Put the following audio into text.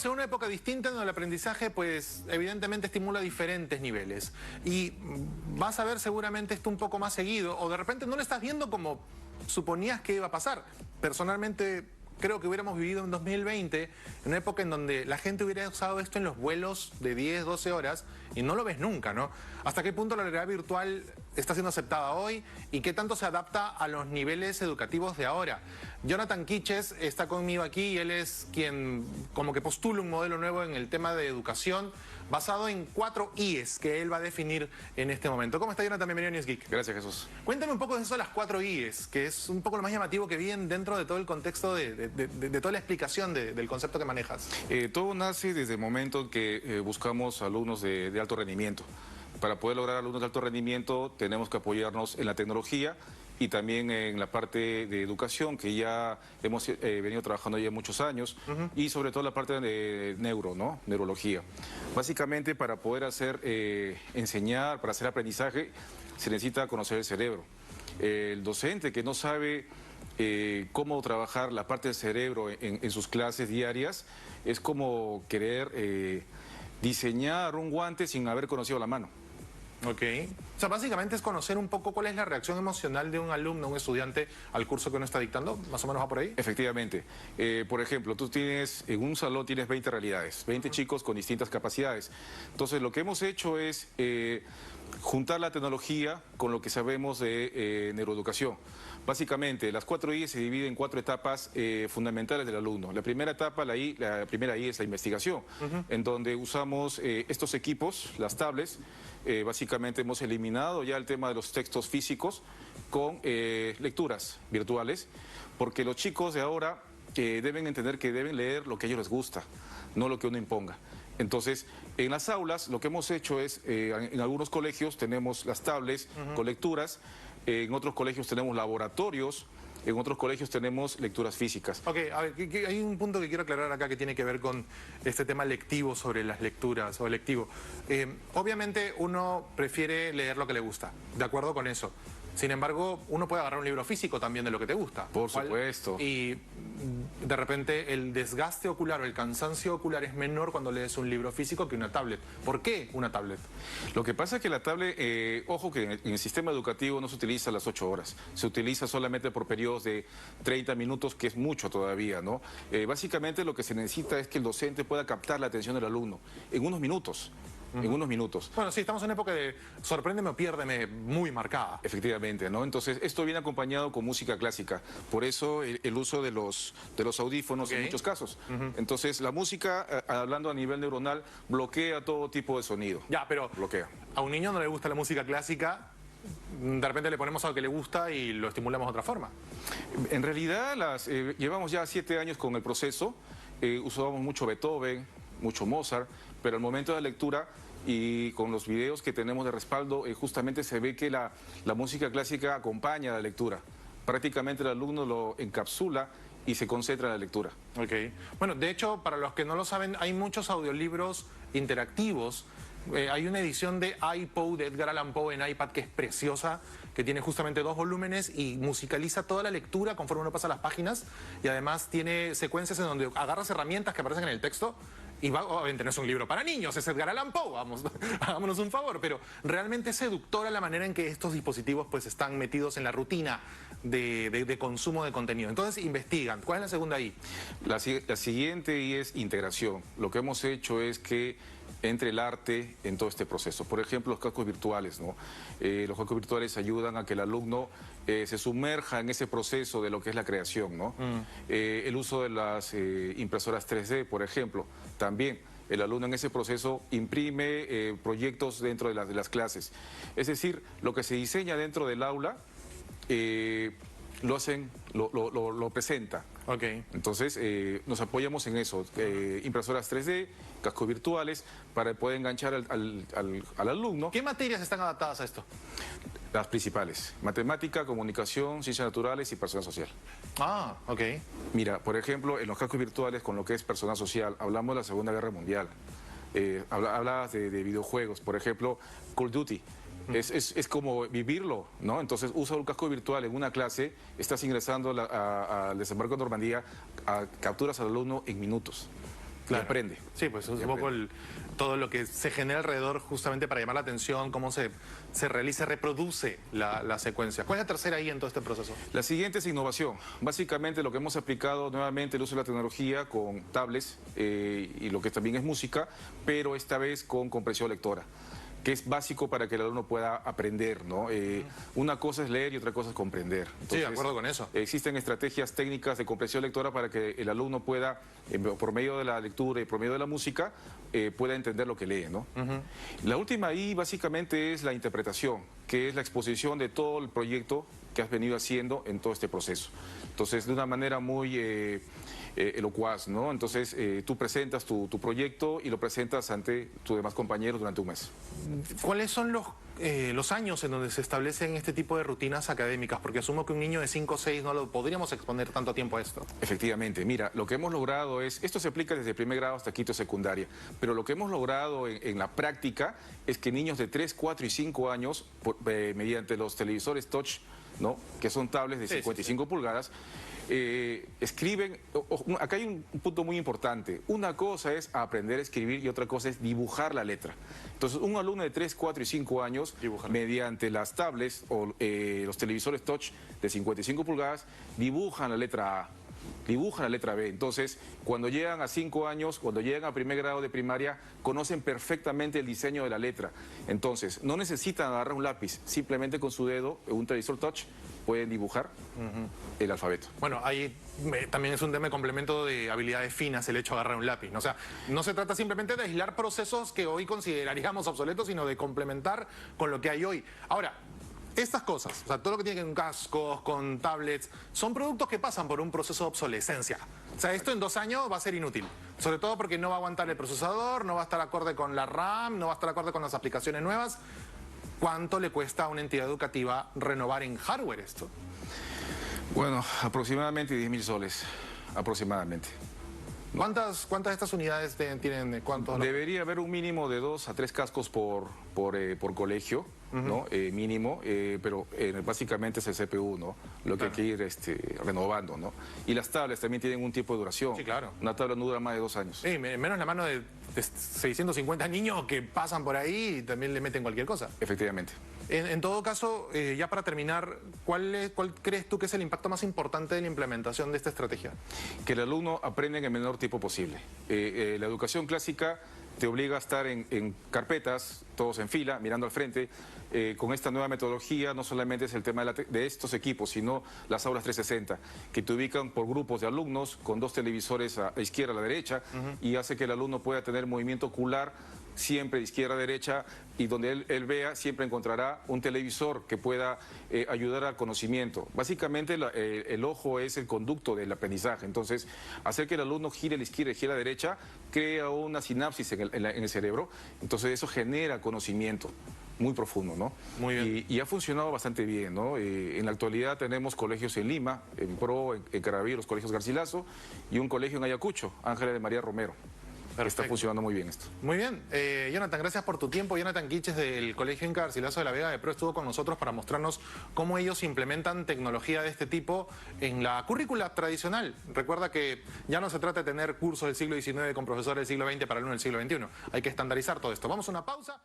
en una época distinta donde el aprendizaje, pues, evidentemente estimula diferentes niveles. Y vas a ver seguramente esto un poco más seguido, o de repente no lo estás viendo como suponías que iba a pasar. Personalmente, creo que hubiéramos vivido en 2020, en una época en donde la gente hubiera usado esto en los vuelos de 10, 12 horas, y no lo ves nunca, ¿no? ¿Hasta qué punto la realidad virtual está siendo aceptada hoy y qué tanto se adapta a los niveles educativos de ahora? Jonathan Quiches está conmigo aquí y él es quien como que postula un modelo nuevo en el tema de educación basado en 4 I's que él va a definir en este momento. ¿Cómo está, Jonathan? Bienvenido a News Geek. Gracias, Jesús. Cuéntame un poco de eso de las 4 I's, que es un poco lo más llamativo que vi dentro de todo el contexto de toda la explicación del concepto que manejas. Todo nace desde el momento en que buscamos alumnos de alto rendimiento. Para poder lograr alumnos de alto rendimiento tenemos que apoyarnos en la tecnología y también en la parte de educación, que ya hemos venido trabajando ya muchos años, y sobre todo la parte de neurología. Básicamente, para poder enseñar, para hacer aprendizaje, se necesita conocer el cerebro. El docente que no sabe cómo trabajar la parte del cerebro en sus clases diarias es como querer diseñar un guante sin haber conocido la mano. Ok. O sea, básicamente es conocer un poco cuál es la reacción emocional de un alumno, un estudiante, al curso que uno está dictando. ¿Más o menos va por ahí? Efectivamente. Por ejemplo, tú tienes, en un salón tienes 20 realidades, 20 chicos con distintas capacidades. Entonces, lo que hemos hecho es juntar la tecnología con lo que sabemos de neuroeducación. Básicamente, las 4 I se dividen en 4 etapas fundamentales del alumno. La primera etapa, la primera I es la investigación, en donde usamos estos equipos, las tablets. Básicamente hemos eliminado ya el tema de los textos físicos con lecturas virtuales, porque los chicos de ahora deben entender que deben leer lo que a ellos les gusta, no lo que uno imponga. Entonces, en las aulas lo que hemos hecho es, en algunos colegios tenemos las tablets con lecturas, en otros colegios tenemos laboratorios, en otros colegios tenemos lecturas físicas. Ok, a ver, hay un punto que quiero aclarar acá que tiene que ver con este tema lectivo sobre las lecturas o electivo. Obviamente uno prefiere leer lo que le gusta, de acuerdo con eso. Sin embargo, uno puede agarrar un libro físico también de lo que te gusta. Por supuesto. Y de repente el desgaste ocular o el cansancio ocular es menor cuando lees un libro físico que una tablet. ¿Por qué una tablet? Lo que pasa es que la tablet, ojo que en el sistema educativo no se utiliza las 8 horas. Se utiliza solamente por periodos de 30 minutos, que es mucho todavía, ¿no? Básicamente lo que se necesita es que el docente pueda captar la atención del alumno en unos minutos. En unos minutos. Bueno, sí, estamos en una época de sorpréndeme o piérdeme muy marcada. Efectivamente, ¿no? Entonces, esto viene acompañado con música clásica. Por eso el uso de los audífonos en muchos casos. Entonces, la música, hablando a nivel neuronal, bloquea todo tipo de sonido. Ya, pero bloquea. A un niño no le gusta la música clásica, de repente le ponemos algo que le gusta y lo estimulamos de otra forma. En realidad, llevamos ya 7 años con el proceso. Usábamos mucho Beethoven, mucho Mozart, pero al momento de la lectura y con los videos que tenemos de respaldo, justamente se ve que la música clásica acompaña a la lectura. Prácticamente el alumno lo encapsula y se concentra en la lectura. Ok. Bueno, de hecho, para los que no lo saben, hay muchos audiolibros interactivos. Hay una edición de iPoe de Edgar Allan Poe en iPad que es preciosa, que tiene justamente 2 volúmenes y musicaliza toda la lectura conforme uno pasa las páginas, y además tiene secuencias en donde agarras herramientas que aparecen en el texto y obviamente no es un libro para niños, es Edgar Allan Poe, vamos, hagámonos un favor, pero realmente es seductora la manera en que estos dispositivos pues están metidos en la rutina de consumo de contenido. Entonces investigan. ¿Cuál es la segunda I? La siguiente I es integración. Lo que hemos hecho es que entre el arte en todo este proceso. Por ejemplo, los cascos virtuales, ¿no? Los cascos virtuales ayudan a que el alumno se sumerja en ese proceso de lo que es la creación, ¿no? El uso de las impresoras 3D, por ejemplo, también. El alumno en ese proceso imprime proyectos dentro de las clases. Es decir, lo que se diseña dentro del aula lo presenta. Ok. Entonces, nos apoyamos en eso, impresoras 3D, cascos virtuales, para poder enganchar al alumno. ¿Qué materias están adaptadas a esto? Las principales: matemática, comunicación, ciencias naturales y personal social. Ah, ok. Mira, por ejemplo, en los cascos virtuales, con lo que es personal social, hablamos de la Segunda Guerra Mundial. Hablabas de videojuegos, por ejemplo, Call of Duty. Es como vivirlo, ¿no? Entonces, usa un casco virtual en una clase, estás ingresando al desembarco de Normandía, capturas al alumno en minutos. y aprende. Sí, pues es un poco todo lo que se genera alrededor justamente para llamar la atención, cómo se realiza, reproduce la secuencia. ¿Cuál es la tercera ahí en todo este proceso? La siguiente es innovación. Básicamente lo que hemos aplicado nuevamente el uso de la tecnología con tablets y lo que también es música, pero esta vez con comprensión lectora, que es básico para que el alumno pueda aprender, ¿no? Una cosa es leer y otra cosa es comprender. Entonces, sí, de acuerdo con eso. Existen estrategias técnicas de comprensión lectora para que el alumno pueda, por medio de la lectura y por medio de la música, pueda entender lo que lee, ¿no? La última ahí básicamente es la interpretación, que es la exposición de todo el proyecto que has venido haciendo en todo este proceso. Entonces, de una manera muy elocuaz, ¿no? Entonces, tú presentas tu proyecto y lo presentas ante tus demás compañeros durante un mes. ¿Cuáles son los años en donde se establecen este tipo de rutinas académicas? Porque asumo que un niño de 5 o 6 no lo podríamos exponer tanto tiempo a esto. Efectivamente, mira, lo que hemos logrado es, esto se aplica desde primer grado hasta quinto secundaria, pero lo que hemos logrado en la práctica es que niños de 3, 4 y 5 años, mediante los televisores touch, ¿no? Que son tablets de 55 pulgadas, escriben. Acá hay un punto muy importante. Una cosa es aprender a escribir y otra cosa es dibujar la letra. Entonces, un alumno de 3, 4 y 5 años, mediante las tablets o los televisores touch de 55 pulgadas, dibujan la letra A, dibujan la letra B. Entonces, cuando llegan a 5 años, cuando llegan a primer grado de primaria, conocen perfectamente el diseño de la letra. Entonces, no necesitan agarrar un lápiz, simplemente con su dedo, un televisor touch, pueden dibujar el alfabeto. Bueno, ahí también es un tema de complemento de habilidades finas el hecho de agarrar un lápiz, ¿no? O sea, no se trata simplemente de aislar procesos que hoy consideraríamos obsoletos, sino de complementar con lo que hay hoy. Ahora, estas cosas, o sea, todo lo que tiene que ver con cascos, con tablets, son productos que pasan por un proceso de obsolescencia. O sea, esto en 2 años va a ser inútil. Sobre todo porque no va a aguantar el procesador, no va a estar acorde con la RAM, no va a estar acorde con las aplicaciones nuevas. ¿Cuánto le cuesta a una entidad educativa renovar en hardware esto? Bueno, aproximadamente 10.000 soles, aproximadamente. ¿Cuántas de estas unidades tienen? Debería haber un mínimo de 2 a 3 cascos por colegio, ¿no? Mínimo, pero básicamente es el CPU, ¿no? Lo que hay que ir renovando, ¿no? Y las tablets también tienen un tiempo de duración. Sí, claro. Una tabla no dura más de 2 años. Sí, menos la mano de 650 niños que pasan por ahí y también le meten cualquier cosa. Efectivamente. En todo caso, ya para terminar, ¿cuál crees tú que es el impacto más importante de la implementación de esta estrategia? Que el alumno aprenda en el menor tiempo posible. La educación clásica te obliga a estar en carpetas, todos en fila, mirando al frente. Con esta nueva metodología no solamente es el tema de estos equipos, sino las aulas 360, que te ubican por grupos de alumnos con 2 televisores a la izquierda, a la derecha, y hace que el alumno pueda tener movimiento ocular siempre de izquierda a derecha, y donde él vea siempre encontrará un televisor que pueda ayudar al conocimiento. Básicamente el ojo es el conducto del aprendizaje, entonces hacer que el alumno gire a la izquierda y gire a la derecha crea una sinapsis en el cerebro, entonces eso genera conocimiento muy profundo, ¿no? Muy bien. Y ha funcionado bastante bien, ¿no? En la actualidad tenemos colegios en Lima, en Pro, en Caraballo, los colegios Garcilaso, y un colegio en Ayacucho, Ángela de María Romero. Está funcionando muy bien esto. Muy bien. Jonathan, gracias por tu tiempo. Jonathan Quiches del Colegio Inca Garcilaso de la Vega de Pro estuvo con nosotros para mostrarnos cómo ellos implementan tecnología de este tipo en la currícula tradicional. Recuerda que ya no se trata de tener cursos del siglo XIX con profesores del siglo XX para alumnos del siglo XXI. Hay que estandarizar todo esto. Vamos a una pausa.